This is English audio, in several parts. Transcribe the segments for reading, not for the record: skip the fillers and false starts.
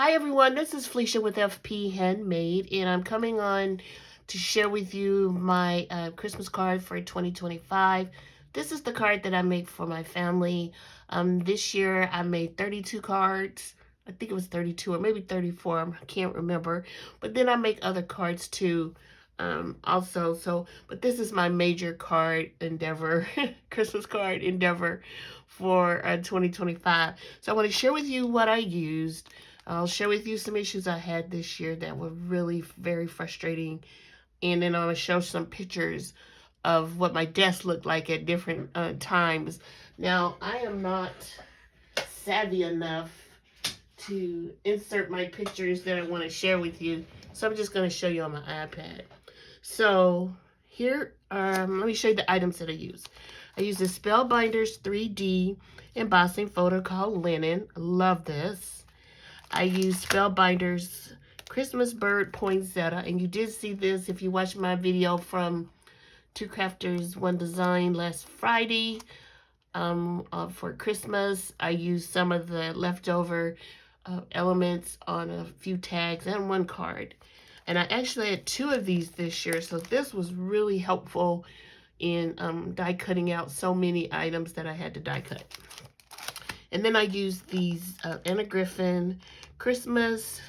Hi everyone, this is Felicia with FP Handmade, and I'm coming on to share with you my Christmas card for 2025. This is the card that I make for my family. This year I made 32 cards. I think it was 32 or maybe 34, I can't remember. But then I make other cards too also. But this is my major card endeavor, Christmas card endeavor for 2025. So I want to share with you what I used. I'll share with you some issues I had this year that were really very frustrating. And then I'm going to show some pictures of what my desk looked like at different times. Now, I am not savvy enough to insert my pictures that I want to share with you. So I'm just going to show you on my iPad. So here, let me show you the items that I use. I use the Spellbinders 3D embossing folder called Linen. I love this. I use Spellbinders Christmas Bird Poinsettia, and you did see this if you watched my video from Two Crafters One Design last Friday for Christmas. I used some of the leftover elements on a few tags and one card. And I actually had two of these this year, so this was really helpful in die cutting out so many items that I had to die cut. And then I used these Anna Griffin Christmas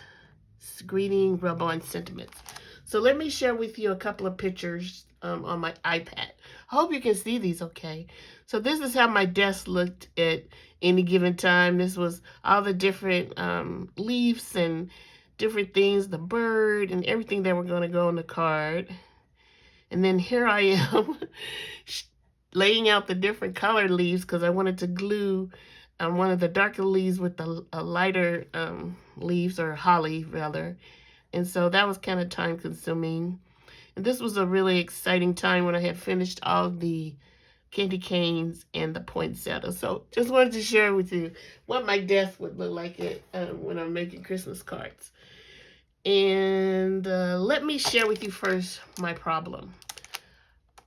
greeting rub-on sentiments. So let me share with you a couple of pictures on my iPad. I hope you can see these okay. So this is how my desk looked at any given time. This was all the different leaves and different things, the bird and everything that were going to go on the card. And then here I am laying out the different color leaves because I wanted to glue one of the darker leaves with the lighter leaves, or holly rather. And so that was kind of time consuming. And this was a really exciting time when I had finished all the candy canes and the poinsettia. So just wanted to share with you what my desk would look like when I'm making Christmas cards. And let me share with you first my problem.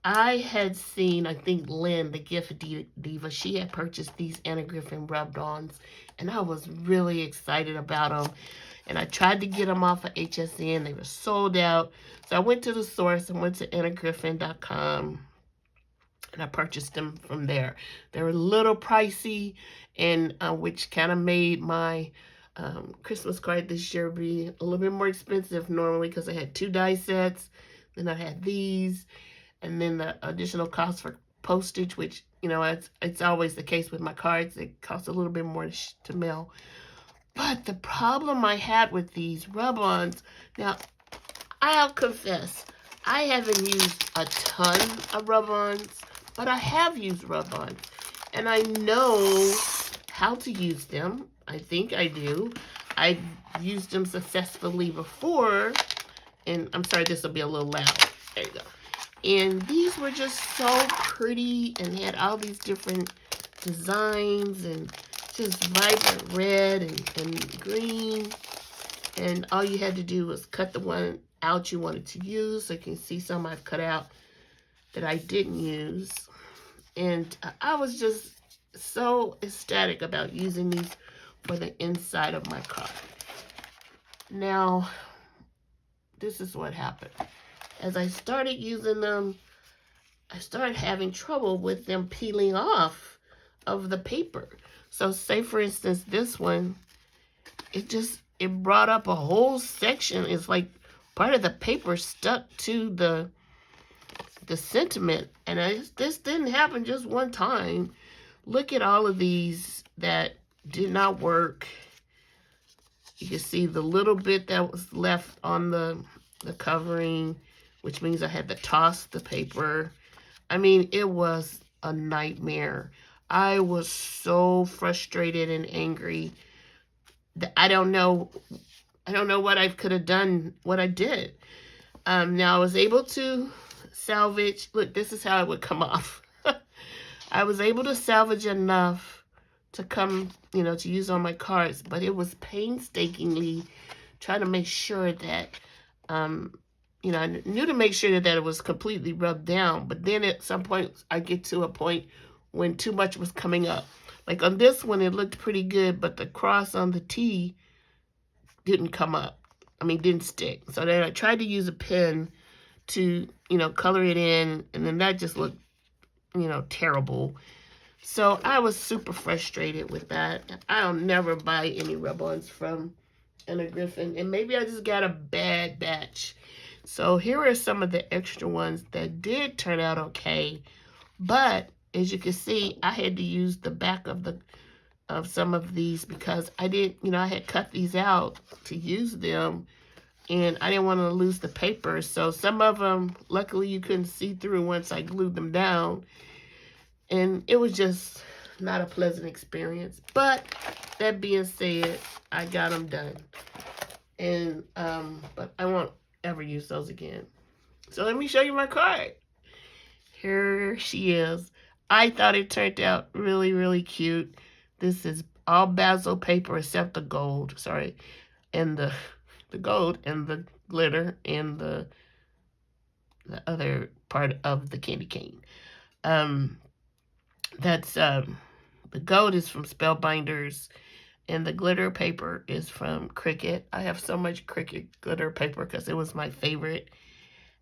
I had seen, I think Lynn, the gift diva, she had purchased these Anna Griffin rub-ons, and I was really excited about them. And I tried to get them off of HSN. They were sold out. So I went to the source and went to annagriffin.com, and I purchased them from there. They were a little pricey, and which kind of made my Christmas card this year be a little bit more expensive normally, because I had two die sets. Then I had these. And then the additional cost for postage, which, you know, it's always the case with my cards. It costs a little bit more to mail. But the problem I had with these rub-ons, now, I'll confess, I haven't used a ton of rub-ons, but I have used rub-ons. And I know how to use them. I think I do. I've used them successfully before. And I'm sorry, this will be a little loud. There you go. And these were just so pretty and had all these different designs and just vibrant red and green. And all you had to do was cut the one out you wanted to use. So you can see some I've cut out that I didn't use. And I was just so ecstatic about using these for the inside of my card. Now, this is what happened. As I started using them, I started having trouble with them peeling off of the paper. So say, for instance, this one, it brought up a whole section. It's like part of the paper stuck to the sentiment. And this didn't happen just one time. Look at all of these that did not work. You can see the little bit that was left on the covering, which means I had to toss the paper. I mean, it was a nightmare. I was so frustrated and angry that I don't know what I could have done, what I did. Now I was able to salvage, look, this is how it would come off. I was able to salvage enough to come, to use on my cards, but it was painstakingly trying to make sure that, I knew to make sure that it was completely rubbed down, but then at some point, I get to a point when too much was coming up. Like on this one, it looked pretty good, but the cross on the T didn't come up. I mean, didn't stick. So then I tried to use a pen to, color it in, and then that just looked, terrible. So I was super frustrated with that. I'll never buy any rub-ons from Anna Griffin, and maybe I just got a bad batch. So here are some of the extra ones that did turn out okay, but as you can see, I had to use the back of some of these because I didn't, I had cut these out to use them, and I didn't want to lose the paper. So some of them, luckily, you couldn't see through once I glued them down, and it was just not a pleasant experience. But that being said, I got them done, and but I won't ever use those again. So let me show you my card. Here she is. I thought it turned out really, really cute. This is all basil paper except the gold. Sorry, and the gold and the glitter and the other part of the candy cane. That's the gold is from Spellbinders, and the glitter paper is from Cricut. I have so much Cricut glitter paper because it was my favorite.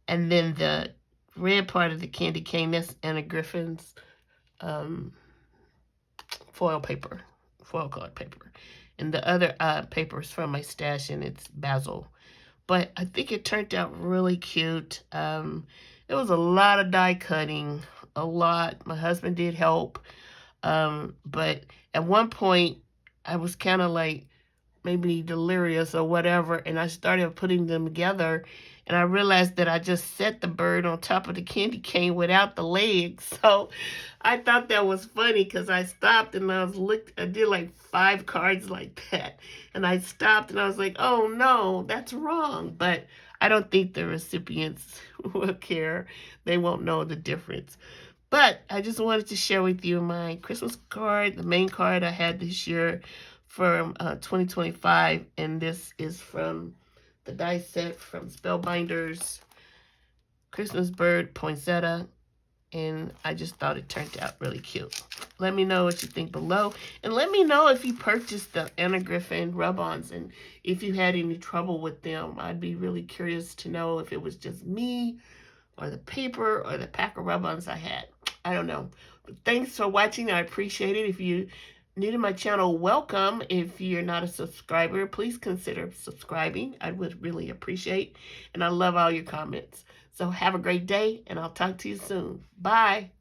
And then the red part of the candy cane, that's Anna Griffin's foil card paper. And the other paper is from my stash, and it's basil. But I think it turned out really cute. It was a lot of die cutting, a lot. My husband did help. But at one point, I was kind of like maybe delirious or whatever, and I started putting them together, and I realized that I just set the bird on top of the candy cane without the legs. So I thought that was funny because I stopped and I did like 5 cards like that, and I stopped and I was like, oh no, that's wrong. But I don't think the recipients will care. They won't know the difference. But I just wanted to share with you my Christmas card, the main card I had this year from 2025. And this is from the die set from Spellbinders, Christmas Bird, Poinsettia. And I just thought it turned out really cute. Let me know what you think below. And let me know if you purchased the Anna Griffin rub-ons and if you had any trouble with them. I'd be really curious to know if it was just me or the paper or the pack of rub-ons I had. I don't know. But thanks for watching. I appreciate it. If you're new to my channel, welcome. If you're not a subscriber, please consider subscribing. I would really appreciate. And I love all your comments. So have a great day, and I'll talk to you soon. Bye.